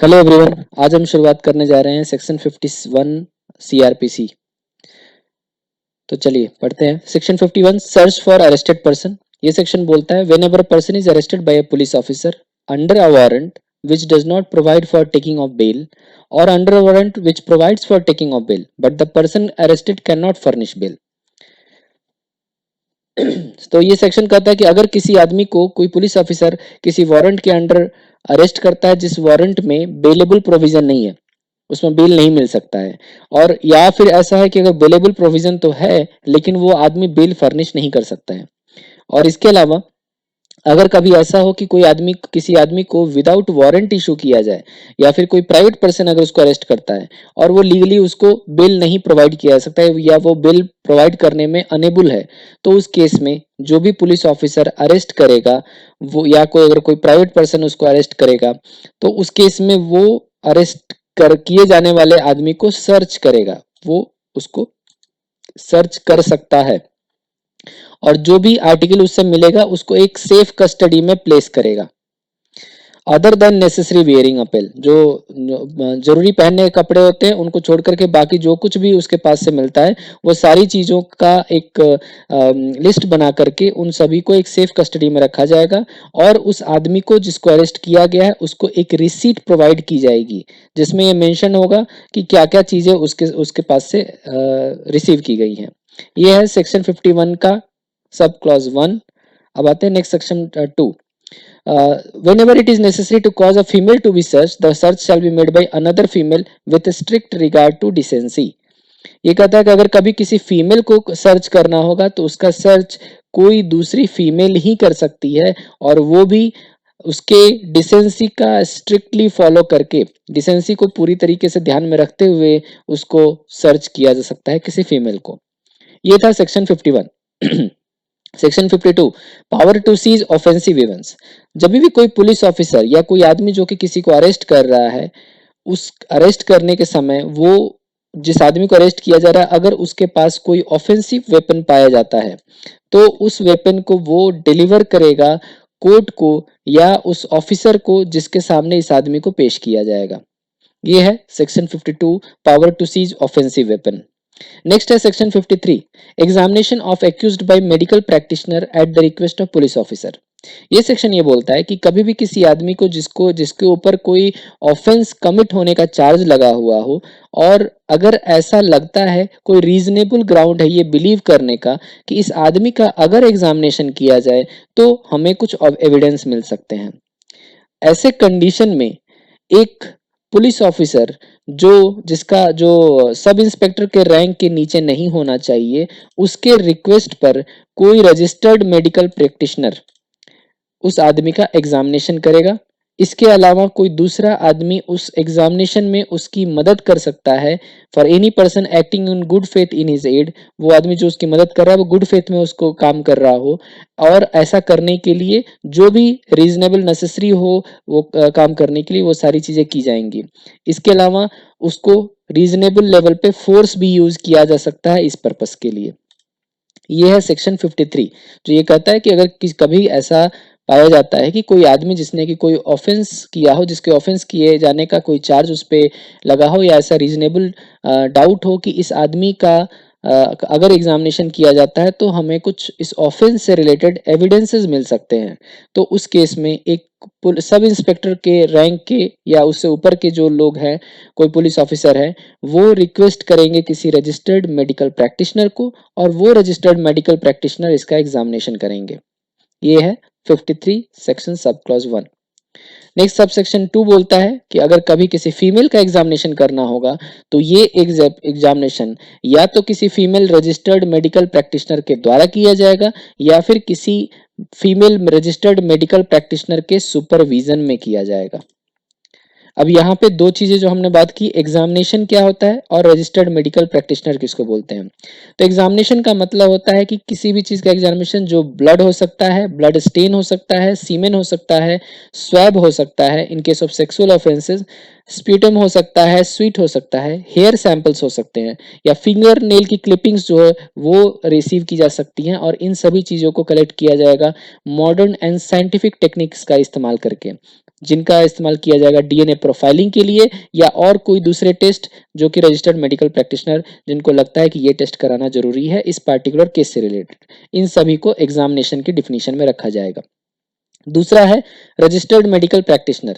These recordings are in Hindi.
हेलो एवरीवन, आज हम शुरुआत करने जा रहे हैं सेक्शन 51 सीआरपीसी। तो चलिए पढ़ते हैं। Section 51 search for arrested person. ये सेक्शन बोलता है when ever person is arrested bye a police officer under a warrant which does not provide for taking of bail or under a warrant which provides for taking of bail but the person arrested cannot furnish bail। तो ये सेक्शन कहता है कि अगर किसी आदमी को कोई पुलिस ऑफिसर किसी वारंट के अंडर अरेस्ट करता है जिस वारंट में बेलेबल प्रोविजन नहीं है, उसमें बेल नहीं मिल सकता है, और या फिर ऐसा है कि अगर बेलेबल प्रोविजन तो है लेकिन वो आदमी बेल फर्निश नहीं कर सकता है। और इसके अलावा अगर कभी ऐसा हो कि कोई आदमी किसी आदमी को विदाउट वारंट इशू किया जाए या फिर कोई प्राइवेट पर्सन अगर उसको अरेस्ट करता है और वो लीगली उसको बेल नहीं प्रोवाइड किया जा सकता है या वो बेल प्रोवाइड करने में अनेबल है, तो उस केस में जो भी पुलिस ऑफिसर अरेस्ट करेगा वो या कोई अगर कोई प्राइवेट पर्सन उसको अरेस्ट करेगा तो उस केस में वो अरेस्ट कर किए जाने वाले आदमी को सर्च करेगा, वो उसको सर्च कर सकता है और जो भी आर्टिकल उससे मिलेगा उसको एक सेफ कस्टडी में प्लेस करेगा। अदर देन नेसेसरी वियरिंग अपेल, जो जरूरी पहनने के कपड़े होते हैं उनको छोड़ करके बाकी जो कुछ भी उसके पास से मिलता है वो सारी चीज़ों का एक लिस्ट बना करके उन सभी को एक सेफ कस्टडी में रखा जाएगा और उस आदमी को जिसको अरेस्ट किया गया है उसको एक रिसीट प्रोवाइड की जाएगी जिसमें ये मेंशन होगा कि क्या क्या चीज़ें उसके उसके पास से रिसीव की गई हैं। ये है सेक्शन 51 का सब क्लॉज 1। अब आते हैं next section 2। Whenever it is necessary to cause a female to be searched, the search shall be made by another female with strict regard to decency। ये कहता है कि अगर कभी किसी फीमेल को सर्च करना होगा तो उसका सर्च कोई दूसरी फीमेल ही कर सकती है और वो भी उसके डिसेंसी का स्ट्रिक्टली फॉलो करके, डिसेंसी को पूरी तरीके से ध्यान में रखते हुए उसको सर्च किया जा सकता है किसी फीमेल को। ये था section 51। Section 52 power to seize offensive events. जब भी कोई पुलिस ऑफिसर या कोई आदमी जो कि किसी को अरेस्ट कर रहा है उस अरेस्ट करने के समय वो जिस आदमी को अरेस्ट किया जा रहा है अगर उसके पास कोई ऑफेंसिव वेपन पाया जाता है तो उस वेपन को वो डिलीवर करेगा कोर्ट को या उस ऑफिसर को जिसके सामने इस आदमी को पेश किया जाएगा। ये है section 52 power to seize offensive weapon. Next है section 53 examination of accused by medical practitioner at the request of police officer. ये सेक्शन ये बोलता है कि कभी भी किसी आदमी को जिसके ऊपर कोई ऑफेंस कमिट होने का चार्ज लगा हुआ हो और अगर ऐसा लगता है कोई रीजनेबल ग्राउंड है ये बिलीव करने का कि इस आदमी का अगर एग्जामिनेशन किया जाए तो हमें कुछ एविडेंस मिल सकते हैं, ऐसे कंडीशन में एक पुलिस ऑफिसर जो जिसका जो सब इंस्पेक्टर के रैंक के नीचे नहीं होना चाहिए उसके रिक्वेस्ट पर कोई रजिस्टर्ड मेडिकल प्रैक्टिशनर उस आदमी का एग्जामिनेशन करेगा। इसके अलावा कोई दूसरा आदमी उस एग्जामिनेशन में उसकी मदद कर सकता है for any person acting in good faith in his aid. वो आदमी जो उसकी मदद कर रहा है वो गुड फेथ में उसको काम कर रहा हो और ऐसा करने के लिए जो भी रीजनेबल नेसेसरी हो वो काम करने के लिए वो सारी चीज़ें की जाएंगी। इसके अलावा उसको रीजनेबल लेवल पे फोर्स भी यूज किया जा सकता है इस पर्पस के लिए। ये है सेक्शन 53 जो ये कहता है कि अगर कभी ऐसा पाया जाता है कि कोई आदमी जिसने कि कोई ऑफेंस किया हो जिसके ऑफेंस किए जाने का कोई चार्ज उस पर लगा हो या ऐसा रीजनेबल डाउट हो कि इस आदमी का अगर एग्जामिनेशन किया जाता है तो हमें कुछ इस ऑफेंस से रिलेटेड एविडेंसेस मिल सकते हैं, तो उस केस में एक सब इंस्पेक्टर के रैंक के या उससे ऊपर के जो लोग हैं कोई पुलिस ऑफिसर है वो रिक्वेस्ट करेंगे किसी रजिस्टर्ड मेडिकल प्रैक्टिशनर को और वो रजिस्टर्ड मेडिकल प्रैक्टिशनर इसका एग्जामिनेशन करेंगे। ये है 53 section sub clause 1। Next sub section 2 बोलता है कि अगर कभी किसी फीमेल का एग्जामिनेशन करना होगा तो ये एग्जामिनेशन या तो किसी फीमेल रजिस्टर्ड मेडिकल प्रैक्टिशनर के द्वारा किया जाएगा या फिर किसी फीमेल रजिस्टर्ड मेडिकल प्रैक्टिशनर के सुपरविजन में किया जाएगा। अब यहाँ पे दो चीजें जो हमने बात की, एग्जामिनेशन क्या होता है और रजिस्टर्ड मेडिकल प्रैक्टिशनर किसको बोलते हैं। तो एग्जामिनेशन का मतलब होता है कि किसी भी चीज का एग्जामिनेशन जो ब्लड हो सकता है, ब्लड स्टेन हो सकता है, सीमेन हो सकता है, स्वैब हो सकता है in case of sexual offences, sputum हो सकता है, स्वीट हो सकता है, हेयर सैंपल्स हो सकते हैं या फिंगर नेल की क्लिपिंग्स जो है वो रिसीव की जा सकती हैं और इन सभी चीज़ों को कलेक्ट किया जाएगा मॉडर्न एंड साइंटिफिक टेक्निक्स का इस्तेमाल करके, जिनका इस्तेमाल किया जाएगा डीएनए प्रोफाइलिंग के लिए या और कोई दूसरे टेस्ट जो कि रजिस्टर्ड मेडिकल प्रैक्टिशनर जिनको लगता है कि ये टेस्ट कराना जरूरी है इस पार्टिकुलर केस से रिलेटेड, इन सभी को एग्जामिनेशन की डिफिनीशन में रखा जाएगा। दूसरा है रजिस्टर्ड मेडिकल प्रैक्टिशनर।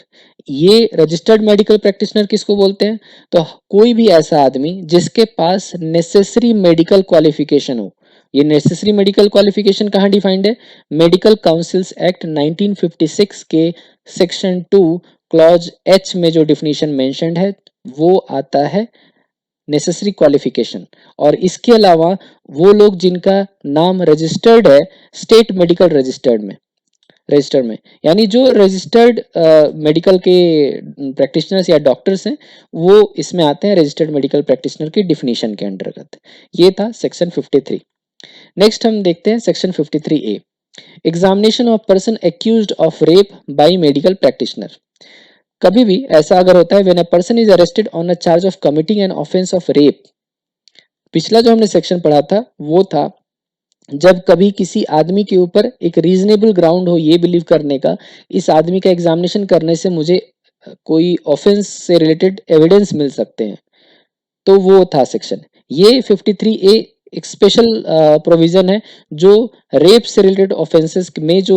ये रजिस्टर्ड मेडिकल प्रैक्टिशनर किसको बोलते हैं? तो कोई भी ऐसा आदमी जिसके पास नेसेसरी मेडिकल क्वालिफिकेशन हो। ये नेसेसरी मेडिकल क्वालिफिकेशन कहाँ डिफाइंड है? मेडिकल काउंसिल्स एक्ट 1956 के सेक्शन 2 क्लॉज एच में जो डिफिनीशन मेंशन्ड है वो आता है नेसेसरी क्वालिफिकेशन। और इसके अलावा वो लोग जिनका नाम रजिस्टर्ड है स्टेट मेडिकल रजिस्टर में, यानी जो रजिस्टर्ड मेडिकल के प्रैक्टिशनर्स या डॉक्टर्स हैं वो इसमें आते हैं रजिस्टर्ड मेडिकल प्रैक्टिशनर की डिफिनीशन के अंतर्गत। ये था सेक्शन 53। नेक्स्ट हम देखते हैं section 53A, examination of person accused of rape by medical practitioner. कभी भी ऐसा अगर होता है when a person is arrested on a charge of committing an offence of rape. पिछला जो हमने सेक्शन पढ़ा था वो था जब कभी किसी आदमी के ऊपर एक रीजनेबल ग्राउंड हो ये बिलीव करने का इस आदमी का एग्जामिनेशन करने से मुझे कोई ऑफेंस से रिलेटेड एविडेंस मिल सकते हैं, तो वो था सेक्शन। ये 53A एक स्पेशल प्रोविजन है जो रेप से रिलेटेड ऑफेंसेस में जो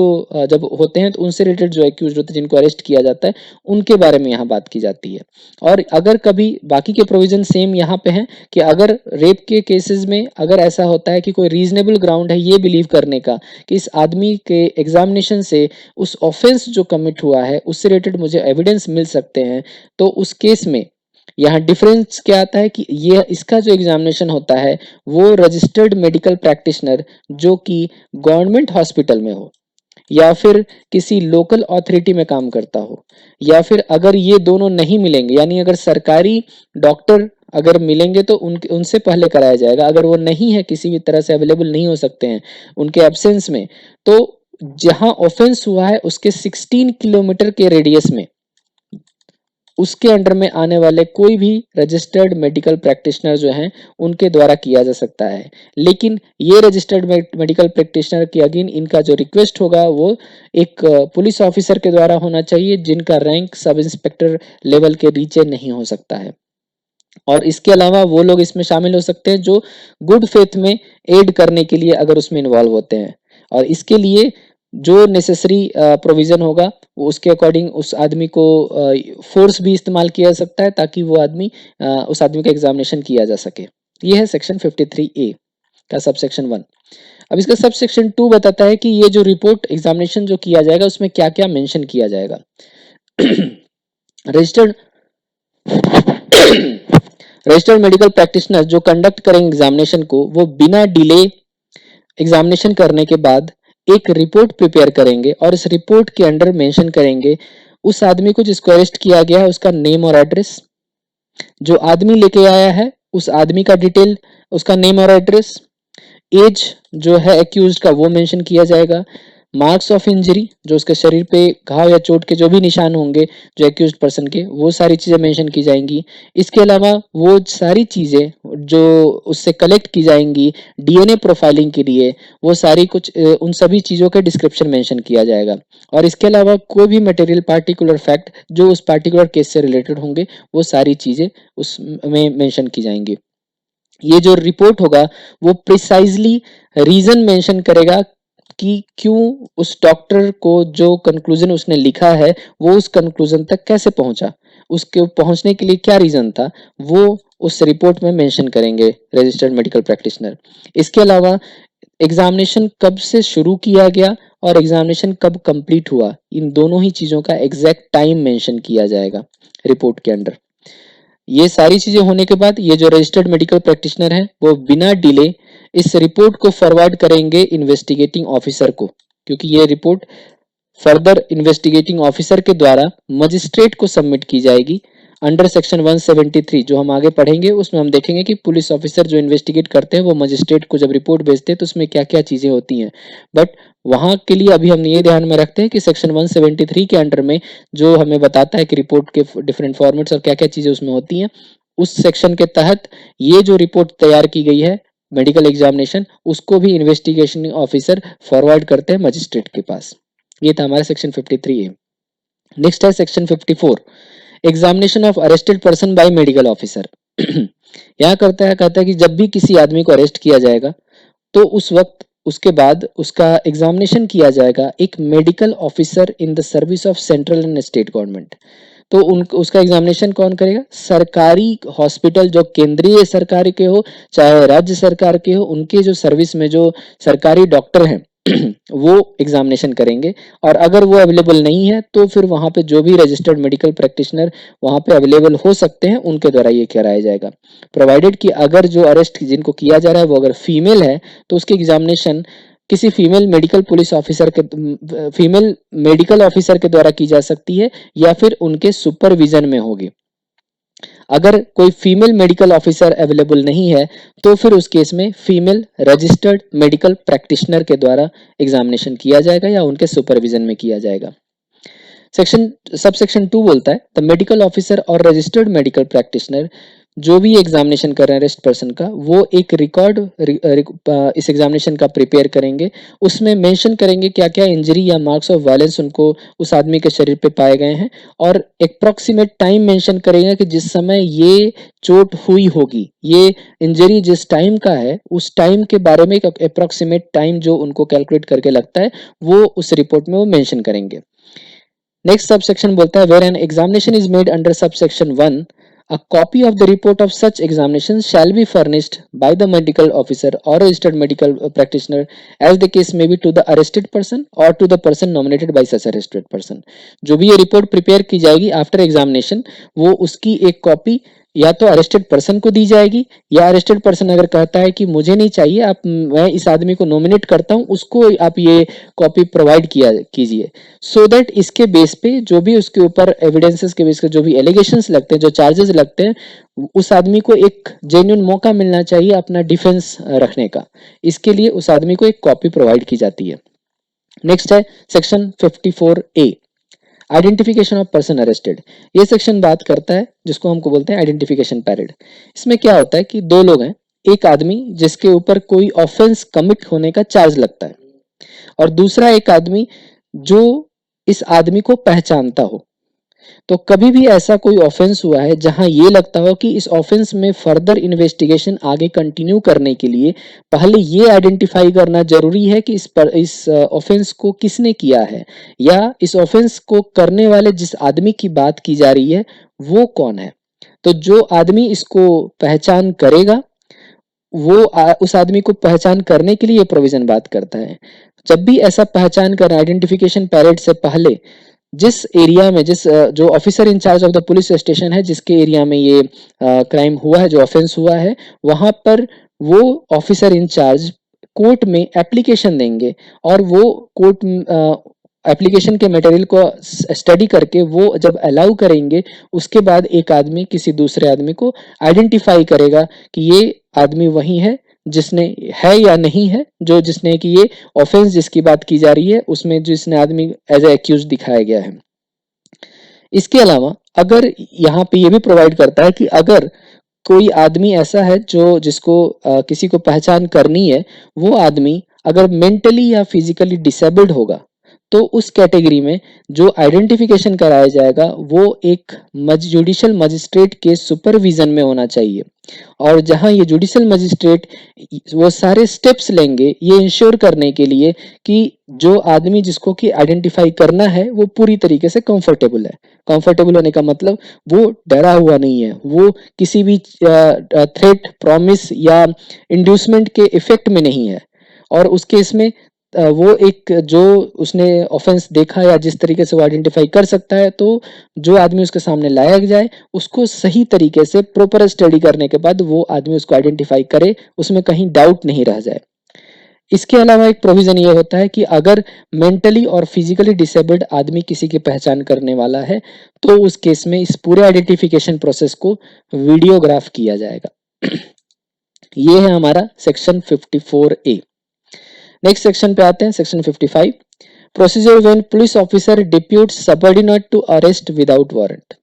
जब होते हैं तो उनसे रिलेटेड जो एक्यूज होते हैं जिनको अरेस्ट किया जाता है उनके बारे में यहाँ बात की जाती है। और अगर कभी बाकी के प्रोविजन सेम यहाँ पे हैं कि अगर रेप के केसेस में अगर ऐसा होता है कि कोई रीजनेबल ग्राउंड है ये बिलीव करने का कि इस आदमी के एग्जामिनेशन से उस ऑफेंस जो कमिट हुआ है उससे रिलेटेड मुझे एविडेंस मिल सकते हैं, तो उस केस में यहाँ डिफरेंस क्या आता है कि ये इसका जो एग्जामिनेशन होता है वो रजिस्टर्ड मेडिकल प्रैक्टिशनर जो कि गवर्नमेंट हॉस्पिटल में हो या फिर किसी लोकल अथॉरिटी में काम करता हो, या फिर अगर ये दोनों नहीं मिलेंगे यानी अगर सरकारी डॉक्टर अगर मिलेंगे तो उनसे पहले कराया जाएगा। अगर वो नहीं है किसी भी तरह से अवेलेबल नहीं हो सकते हैं उनके एब्सेंस में, तो जहां ऑफेंस हुआ है उसके 16 किलोमीटर के रेडियस में उसके अंडर में आने वाले कोई भी रजिस्टर्ड मेडिकल प्रैक्टिशनर जो हैं उनके द्वारा किया जा सकता है। लेकिन ये रजिस्टर्ड मेडिकल प्रैक्टिशनर की अगेन इनका जो रिक्वेस्ट होगा वो एक पुलिस ऑफिसर के द्वारा होना चाहिए जिनका रैंक सब इंस्पेक्टर लेवल के नीचे नहीं हो सकता है। और इसके अलावा वो लोग इसमें शामिल हो सकते हैं जो गुड फेथ में एड करने के लिए अगर उसमें इन्वॉल्व होते हैं, और इसके लिए जो नेसेसरी प्रोविजन होगा वो उसके अकॉर्डिंग उस आदमी को फोर्स भी इस्तेमाल किया जा सकता है ताकि वो आदमी उस आदमी का एग्जामिनेशन किया जा सके। ये है सेक्शन 53A का सब सेक्शन 1। अब इसका सब सेक्शन 2 बताता है कि ये जो रिपोर्ट एग्जामिनेशन जो किया जाएगा उसमें क्या क्या मेंशन किया जाएगा। रजिस्टर्ड रजिस्टर्ड मेडिकल प्रैक्टिशनर जो कंडक्ट करेंगे एग्जामिनेशन को वो बिना डिले एग्जामिनेशन करने के बाद एक रिपोर्ट प्रिपेयर करेंगे और इस रिपोर्ट के अंडर मेंशन करेंगे उस आदमी को जिसको अरेस्ट किया गया है उसका नेम और एड्रेस, जो आदमी लेके आया है उस आदमी का डिटेल, उसका नेम और एड्रेस, एज जो है एक्यूज्ड का वो मेंशन किया जाएगा, मार्क्स ऑफ इंजरी जो उसके शरीर पे घाव या चोट के जो भी निशान होंगे जो एक्यूज्ड पर्सन के वो सारी चीजें मेंशन की जाएंगी। इसके अलावा वो सारी चीजें जो उससे कलेक्ट की जाएंगी डीएनए प्रोफाइलिंग के लिए वो सारी कुछ उन सभी चीजों का डिस्क्रिप्शन मेंशन किया जाएगा। और इसके अलावा कोई भी मटेरियल पार्टिकुलर फैक्ट जो उस पार्टिकुलर केस से रिलेटेड होंगे वो सारी चीजें उसमें मेंशन की जाएंगी। ये जो रिपोर्ट होगा वो प्रिसाइजली रीजन मेंशन करेगा कि क्यों उस डॉक्टर को जो कंक्लूजन उसने लिखा है वो उस कंक्लूजन तक कैसे पहुंचा, उसके पहुंचने के लिए क्या रीजन था, वो उस रिपोर्ट में मेंशन करेंगे रजिस्टर्ड मेडिकल प्रैक्टिशनर। इसके अलावा एग्जामिनेशन कब से शुरू किया गया और एग्जामिनेशन कब कंप्लीट हुआ, इन दोनों ही चीजों का एग्जैक्ट टाइम मेंशन किया जाएगा रिपोर्ट के अंदर। ये सारी चीजें होने के बाद ये जो रजिस्टर्ड मेडिकल प्रैक्टिशनर है वो बिना डिले इस रिपोर्ट को फॉरवर्ड करेंगे इन्वेस्टिगेटिंग ऑफिसर को, क्योंकि ये रिपोर्ट फर्दर इन्वेस्टिगेटिंग ऑफिसर के द्वारा मजिस्ट्रेट को सबमिट की जाएगी अंडर सेक्शन 173। जो हम आगे पढ़ेंगे उसमें हम देखेंगे कि पुलिस ऑफिसर जो इन्वेस्टिगेट करते हैं वो मजिस्ट्रेट को जब रिपोर्ट भेजते हैं तो उसमें क्या क्या चीजें होती हैं। बट वहां के लिए अभी हम ये ध्यान में रखते हैं कि सेक्शन 173 के अंडर में जो हमें बताता है कि रिपोर्ट के डिफरेंट फॉर्मेट्स और क्या क्या चीजें उसमें होती हैं, उस सेक्शन के तहत ये जो रिपोर्ट तैयार की गई है मेडिकल एग्जामिनेशन उसको भी इन्वेस्टिगेशन ऑफिसर फॉरवर्ड करते हैं मजिस्ट्रेट के पास। ये था हमारा सेक्शन 53A। नेक्स्ट है section 54, examination of arrested person by medical officer. यहाँ कहता है कि जब भी किसी आदमी को अरेस्ट किया जाएगा तो उस वक्त उसके बाद उसका एग्जामिनेशन किया जाएगा एक medical officer in the service of central and state government. तो उसका एग्जामिनेशन कौन करेगा? सरकारी हॉस्पिटल जो केंद्रीय सरकार के हो चाहे राज्य सरकार के हो, उनके जो सर्विस में जो सरकारी डॉक्टर हैं वो एग्जामिनेशन करेंगे। और अगर वो अवेलेबल नहीं है तो फिर वहां पे जो भी रजिस्टर्ड मेडिकल प्रैक्टिशनर वहां पे अवेलेबल हो सकते हैं उनके द्वारा ये कराया जाएगा। प्रोवाइडेड कि अगर जो अरेस्ट जिनको किया जा रहा है वो अगर फीमेल है तो उसकी एग्जामिनेशन किसी फीमेल मेडिकल ऑफिसर के द्वारा की जा सकती है या फिर उनके सुपरविजन में होगी। अगर कोई फीमेल मेडिकल ऑफिसर अवेलेबल नहीं है तो फिर उस केस में फीमेल रजिस्टर्ड मेडिकल प्रैक्टिशनर के द्वारा एग्जामिनेशन किया जाएगा या उनके सुपरविजन में किया जाएगा। सबसेक्शन 2 बोलता है द मेडिकल ऑफिसर और रजिस्टर्ड मेडिकल प्रैक्टिशनर जो भी एग्जामिनेशन कर रहे हैं अरेस्ट पर्सन का, वो एक रिकॉर्ड इस एग्जामिनेशन का प्रिपेयर करेंगे। उसमें मेंशन करेंगे क्या क्या इंजरी या मार्क्स ऑफ वायलेंस उनको उस आदमी के शरीर पे पाए गए हैं और अप्रोक्सीमेट टाइम मेंशन करेंगे कि जिस समय ये चोट हुई होगी, ये इंजरी जिस टाइम का है उस टाइम के बारे में एक अप्रोक्सीमेट टाइम जो उनको कैलकुलेट करके लगता है वो उस रिपोर्ट में वो मेंशन करेंगे। नेक्स्ट सबसेक्शन बोलता है where an examination is made under subsection 1 a copy of the report of such examination shall be furnished by the medical officer or registered medical practitioner as the case may be to the arrested person or to the person nominated by such arrested person। जो भी ये रिपोर्ट प्रिपेयर की जाएगी आफ्टर एग्जामिनेशन वो उसकी एक कॉपी या तो अरेस्टेड पर्सन को दी जाएगी या अरेस्टेड पर्सन अगर कहता है कि मुझे नहीं चाहिए, मैं इस आदमी को नॉमिनेट करता हूं, उसको आप ये कॉपी प्रोवाइड कीजिए सो दैट इसके बेस पे जो भी उसके ऊपर एविडेंसेस के बेस पे जो भी एलिगेशंस लगते हैं, जो चार्जेस लगते हैं, उस आदमी को एक जेन्युइन मौका मिलना चाहिए अपना डिफेंस रखने का। इसके लिए उस आदमी को एक कॉपी प्रोवाइड की जाती है। नेक्स्ट है section 54A identification of person arrested. ये सेक्शन बात करता है जिसको हमको बोलते हैं आइडेंटिफिकेशन पैरेड। इसमें क्या होता है कि दो लोग हैं, एक आदमी जिसके ऊपर कोई ऑफेंस कमिट होने का चार्ज लगता है और दूसरा एक आदमी जो इस आदमी को पहचानता हो। तो कभी भी ऐसा कोई ऑफेंस हुआ है जहां ये लगता हो कि इस ऑफेंस में फर्दर इन्वेस्टिगेशन आगे कंटिन्यू करने के लिए पहले ये आइडेंटिफाई करना जरूरी है कि इस ऑफेंस को किसने किया है या इस ऑफेंस को करने वाले जिस आदमी की बात की जा रही है वो कौन है। तो जो आदमी इसको पहचान करेगा वो उस आदमी को पहचान करने के लिए ये प्रोविजन बात करता है। जब भी ऐसा पहचान कर आइडेंटिफिकेशन पैरेड से पहले जिस एरिया में जो officer in charge of the police station है जिसके एरिया में ये क्राइम हुआ है, जो ऑफेंस हुआ है, वहां पर वो ऑफिसर इंचार्ज कोर्ट में एप्लीकेशन देंगे और वो कोर्ट एप्लीकेशन के मटेरियल को स्टडी करके वो जब अलाउ करेंगे उसके बाद एक आदमी किसी दूसरे आदमी को आइडेंटिफाई करेगा कि ये आदमी वही है जिसने है या नहीं है, जो जिसने कि ये ऑफेंस जिसकी बात की जा रही है उसमें जिसने आदमी एज ए एक्यूज दिखाया गया है। इसके अलावा अगर यहाँ पे ये भी प्रोवाइड करता है कि अगर कोई आदमी ऐसा है जो जिसको किसी को पहचान करनी है, वो आदमी अगर मेंटली या फिजिकली डिसेबल्ड होगा तो उस कैटेगरी में जो आइडेंटिफिकेशन कराया जाएगा वो एक जुडिशियल मजिस्ट्रेट के सुपरविजन में होना चाहिए। और जहां ये जुडिशियल मजिस्ट्रेट वो सारे स्टेप्स लेंगे ये इंश्योर करने के लिए कि जो आदमी जिसको कि आइडेंटिफाई करना है वो पूरी तरीके से कंफर्टेबल है। कंफर्टेबल होने का मतलब वो डरा हुआ नहीं है, वो किसी भी थ्रेट, प्रॉमिस या इंड्यूसमेंट के इफेक्ट में नहीं है। और उस केस में वो एक जो उसने ऑफेंस देखा या जिस तरीके से वो आइडेंटिफाई कर सकता है, तो जो आदमी उसके सामने लाया जाए उसको सही तरीके से प्रॉपर स्टडी करने के बाद वो आदमी उसको आइडेंटिफाई करे, उसमें कहीं डाउट नहीं रह जाए। इसके अलावा एक प्रोविजन ये होता है कि अगर मेंटली और फिजिकली डिसेबल्ड आदमी किसी की पहचान करने वाला है तो उस केस में इस पूरे आइडेंटिफिकेशन प्रोसेस को वीडियोग्राफ किया जाएगा। ये है हमारा सेक्शन 54A। नेक्स्ट सेक्शन पे आते हैं, section 55 procedure when police officer deputes subordinate to arrest without warrant.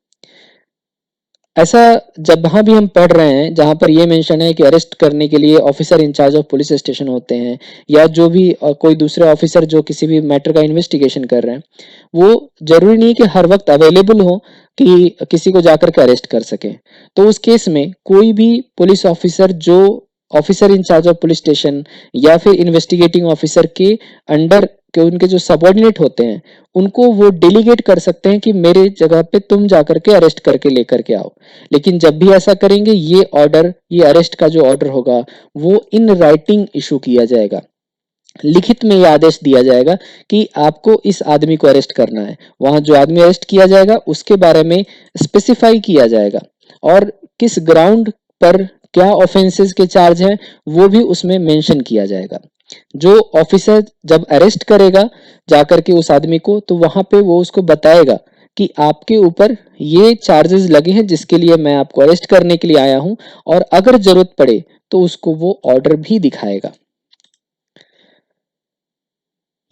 ऐसा जहाँ भी हम पढ़ रहे हैं जहाँ पर ये मेंशन है कि अरेस्ट करने के लिए officer in charge of police station होते हैं, या जो भी कोई दूसरे ऑफिसर जो किसी भी मैटर का इन्वेस्टिगेशन कर रहे हैं, वो जरूरी नहीं कि हर वक्त अवेलेबल हो कि किसी को जाकर के अरेस्ट कर सके। तो उस केस में कोई भी पुलिस ऑफिसर जो officer in charge of police station या फिर इन्वेस्टिगेटिंग ऑफिसर के अंडर के उनके जो सबऑर्डिनेट होते हैं, उनको वो डेलीगेट कर सकते हैं कि मेरे जगह पे तुम जाकर के अरेस्ट करके लेकर के आओ। लेकिन जब भी ऐसा करेंगे, ये ऑर्डर, ये अरेस्ट का जो ऑर्डर होगा वो इन राइटिंग इशू किया जाएगा, लिखित में ये आदेश दिया जाएगा कि आपको इस आदमी को अरेस्ट करना है। वहां जो आदमी अरेस्ट किया जाएगा उसके बारे में स्पेसिफाई किया जाएगा, और किस ग्राउंड पर क्या ऑफेंसेस के चार्ज हैं वो भी उसमें मेंशन किया जाएगा। जो ऑफिसर जब अरेस्ट करेगा जाकर के उस आदमी को, तो वहां पे वो उसको बताएगा कि आपके ऊपर ये चार्जेस लगे हैं जिसके लिए मैं आपको अरेस्ट करने के लिए आया हूं, और अगर जरूरत पड़े तो उसको वो ऑर्डर भी दिखाएगा।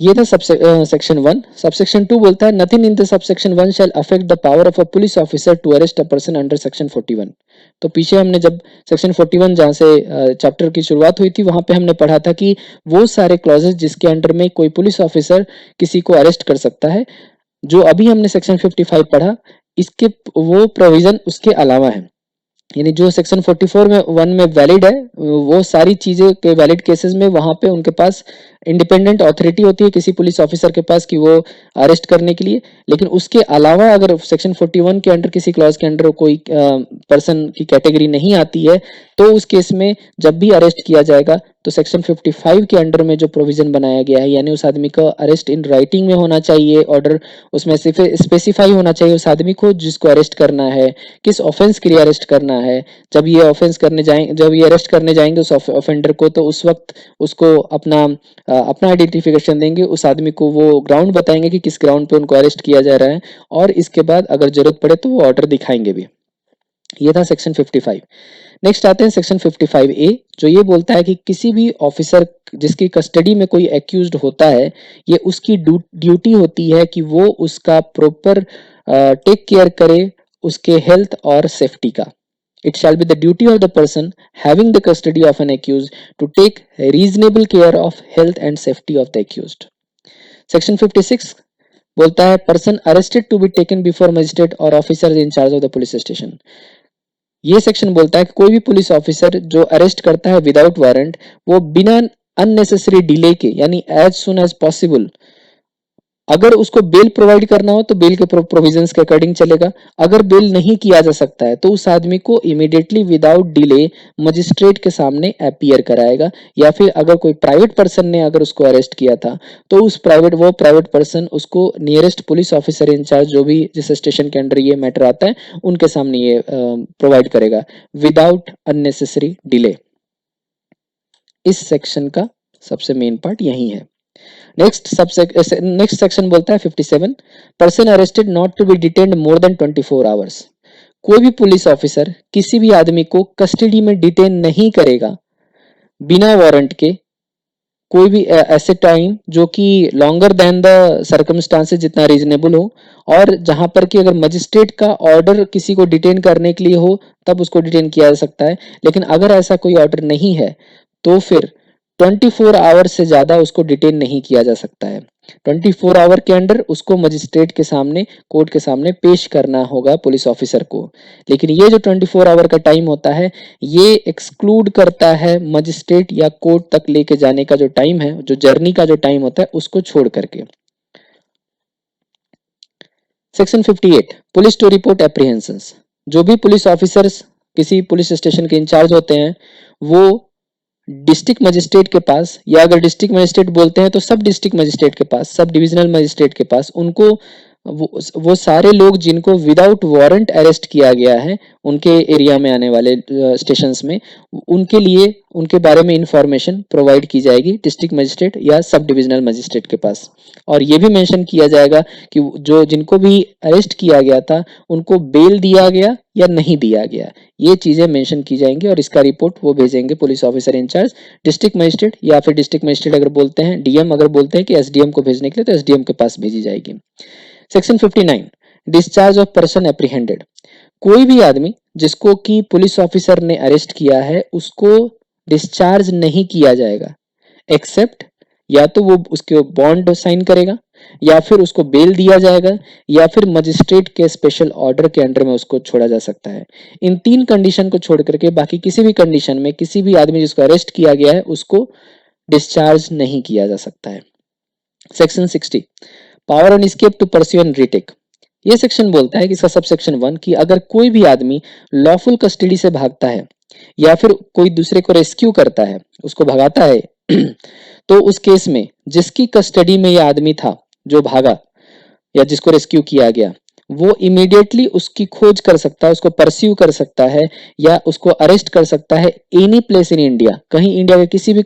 ये था सेक्शन 1। सबसेक्शन 2 बोलता है nothing in the subsection 1 shall affect the power of a police officer to arrest a person under section 41। तो पीछे हमने जब सेक्शन 41 जहां से चैप्टर की शुरुआत हुई थी, वहां पे हमने पढ़ा था कि वो सारे क्लॉजेस जिसके अंडर में कोई पुलिस ऑफिसर किसी को अरेस्ट कर सकता है, जो अभी हमने सेक्शन 55 पढ़ा, इसके वो प्रोविजन उसके अलावा है। यानी जो सेक्शन 44 में 1 में वैलिड है, वो सारी चीजें के वैलिड केसेस में वहां पे उनके पास इंडिपेंडेंट अथॉरिटी होती है किसी पुलिस ऑफिसर के पास कि वो अरेस्ट करने के लिए। लेकिन उसके अलावा अगर सेक्शन 41 के अंडर किसी क्लॉज के अंडर कोई पर्सन की कैटेगरी नहीं आती है, तो उस केस में जब भी अरेस्ट किया जाएगा तो सेक्शन 55 के अंडर में जो प्रोविजन बनाया गया है, यानी उस आदमी का अरेस्ट इन राइटिंग में होना चाहिए, ऑर्डर उसमें स्पेसिफाई होना चाहिए उस आदमी को जिसको अरेस्ट करना है, किस ऑफेंस के लिए अरेस्ट करना है। जब ये ऑफेंस करने जाएंगे, जब ये अरेस्ट करने जाएंगे उस ऑफेंडर को, तो उस वक्त उसको अपना आइडेंटिफिकेशन देंगे, उस आदमी को वो ग्राउंड बताएंगे कि किस ग्राउंड पे उनको अरेस्ट किया जा रहा है, और इसके बाद अगर जरूरत पड़े तो वो ऑर्डर दिखाएंगे भी। ये था सेक्शन 55। नेक्स्ट आते हैं सेक्शन 55 ए, जो ये बोलता है कि किसी भी ऑफिसर जिसकी कस्टडी में कोई एक्यूज्ड होता है, ये उसकी ड्यूटी होती है कि वो उसका प्रॉपर टेक केयर करे उसके हेल्थ और सेफ्टी का। It shall be the duty of the person having the custody of an accused to take reasonable care of health and safety of the accused. Section 56 बोलता है person arrested to be taken before magistrate or officer in charge of the police station. ये सेक्शन बोलता है कि कोई भी पुलिस ऑफिसर जो अरेस्ट करता है विदाउट वारंट, वो बिना अननेसेसरी डिले के, यानी एज सुन एज पॉसिबल, अगर उसको बेल प्रोवाइड करना हो तो बेल के प्रोविजंस के अकॉर्डिंग चलेगा। अगर बेल नहीं किया जा सकता है तो उस आदमी को इमीडिएटली विदाउट डिले मजिस्ट्रेट के सामने अपीयर कराएगा, या फिर अगर कोई प्राइवेट पर्सन ने अगर उसको अरेस्ट किया था तो उस प्राइवेट पर्सन उसको नियरेस्ट पुलिस ऑफिसर इंचार्ज जो भी जिस स्टेशन के अंडर ये मैटर आता है उनके सामने ये प्रोवाइड करेगा विदाउट अननेसेसरी डिले। इस सेक्शन का सबसे मेन पार्ट यही है। नेक्स्ट सेक्शन बोलता है 57 person arrested not to be detained more than 24 hours. कोई भी पुलिस ऑफिसर किसी भी आदमी को कस्टडी में डिटेन नहीं करेगा बिना वारंट के, कोई भी ऐसे टाइम जो कि लॉन्गर देन द सर्कमस्टांसेस, जितना रीजनेबल हो, और जहां पर कि अगर मजिस्ट्रेट का ऑर्डर किसी को डिटेन करने के लिए हो तब उसको डिटेन किया जा सकता है। लेकिन अगर ऐसा कोई ऑर्डर नहीं है तो फिर 24 आवर्स से ज्यादा उसको डिटेन नहीं किया जा सकता है। 24 आवर के अंडर उसको मजिस्ट्रेट के सामने, कोर्ट के सामने पेश करना होगा पुलिस ऑफिसर को। लेकिन ये जो 24 आवर का टाइम होता है, ये एक्सक्लूड करता है मजिस्ट्रेट या कोर्ट तक लेके जाने का जो टाइम है, जो जर्नी का जो टाइम होता है उसको छोड़ करके। Section 58 police to report apprehensions. जो भी पुलिस ऑफिसर्स किसी पुलिस स्टेशन के इंचार्ज होते हैं, वो डिस्ट्रिक्ट मजिस्ट्रेट के पास, या अगर डिस्ट्रिक्ट मजिस्ट्रेट बोलते हैं तो सब डिस्ट्रिक्ट मजिस्ट्रेट के पास, सब डिविजनल मजिस्ट्रेट के पास, उनको वो सारे लोग जिनको विदाउट वारंट अरेस्ट किया गया है उनके एरिया में आने वाले स्टेशंस में, उनके लिए उनके बारे में इंफॉर्मेशन प्रोवाइड की जाएगी डिस्ट्रिक्ट मजिस्ट्रेट या सब डिविजनल मजिस्ट्रेट के पास। और ये भी मेंशन किया जाएगा कि जो जिनको भी अरेस्ट किया गया था उनको बेल दिया गया या नहीं दिया गया, ये चीजें मेंशन की जाएंगी, और इसका रिपोर्ट वो भेजेंगे police officer in charge district magistrate, या फिर डिस्ट्रिक्ट मजिस्ट्रेट अगर बोलते हैं, डीएम अगर बोलते हैं कि एसडीएम को भेजने के लिए, तो एसडीएम के पास भेजी जाएगी। Section 59 discharge of person apprehended. कोई भी आदमी जिसको कि पुलिस ऑफिसर ने अरेस्ट किया है उसको डिस्चार्ज नहीं किया जाएगा, एक्सेप्ट या तो वो उसके बॉन्ड साइन करेगा, या फिर उसको बेल दिया जाएगा, या फिर मजिस्ट्रेट के स्पेशल ऑर्डर के अंडर में उसको छोड़ा जा सकता है। इन 3 कंडीशन को छोड़ करके बाकी किसी भी कंडीशन में किसी भी आदमी जिसको अरेस्ट किया गया है उसको डिस्चार्ज नहीं किया जा सकता है। Section 60 power on escape to pursue and retake. ये सेक्शन बोलता है कि इसका सब सेक्शन 1 कि अगर कोई भी आदमी लॉफुल कस्टडी से भागता है या फिर कोई दूसरे को रेस्क्यू करता है, उसको भगाता है तो उस केस में जिसकी कस्टडी में यह आदमी था जो भागा या जिसको रेस्क्यू किया गया, वो इमीडिएटली उसकी खोज कर सकता है, उसको परस्यू कर सकता है या उसको अरेस्ट कर सकता है एनी प्लेस इन इंडिया। कहीं इंडिया के किसी भी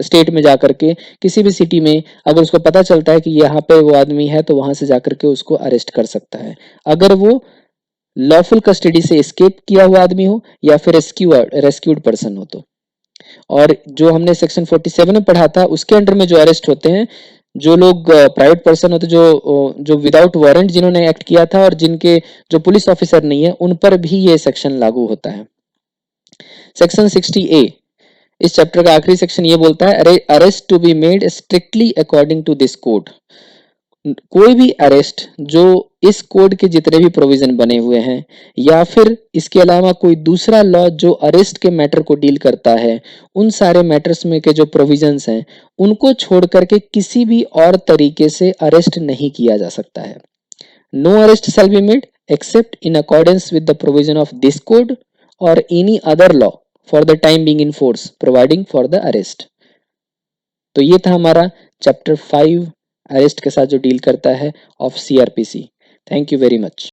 स्टेट में जाकर के किसी भी सिटी में अगर उसको पता चलता है कि यहाँ पे वो आदमी है तो वहां से जाकर के उसको अरेस्ट कर सकता है, अगर वो लॉफुल कस्टडी से एस्केप किया हुआ आदमी हो या फिर रेस्क्यूड पर्सन हो तो। और जो हमने सेक्शन 47 में पढ़ा था उसके अंडर में जो अरेस्ट होते हैं, जो लोग प्राइवेट पर्सन होते जो विदाउट वारंट जिन्होंने एक्ट किया था और जिनके जो पुलिस ऑफिसर नहीं है उन पर भी ये सेक्शन लागू होता है। सेक्शन 60A इस चैप्टर का आखिरी सेक्शन ये बोलता है arrest to be made strictly according to this code. कोई भी अरेस्ट जो इस कोड के जितने भी प्रोविजन बने हुए हैं या फिर इसके अलावा कोई दूसरा लॉ जो अरेस्ट के मैटर को डील करता है, उन सारे मैटर्स में के जो प्रोविजंस हैं उनको छोड़ करके किसी भी और तरीके से अरेस्ट नहीं किया जा सकता है। No arrest shall be made except in accordance with the provision of this code और any other law for the time being in force providing for the arrest. तो ये था हमारा चैप्टर 5 अरेस्ट के साथ जो डील करता है of CrPC. Thank you very much.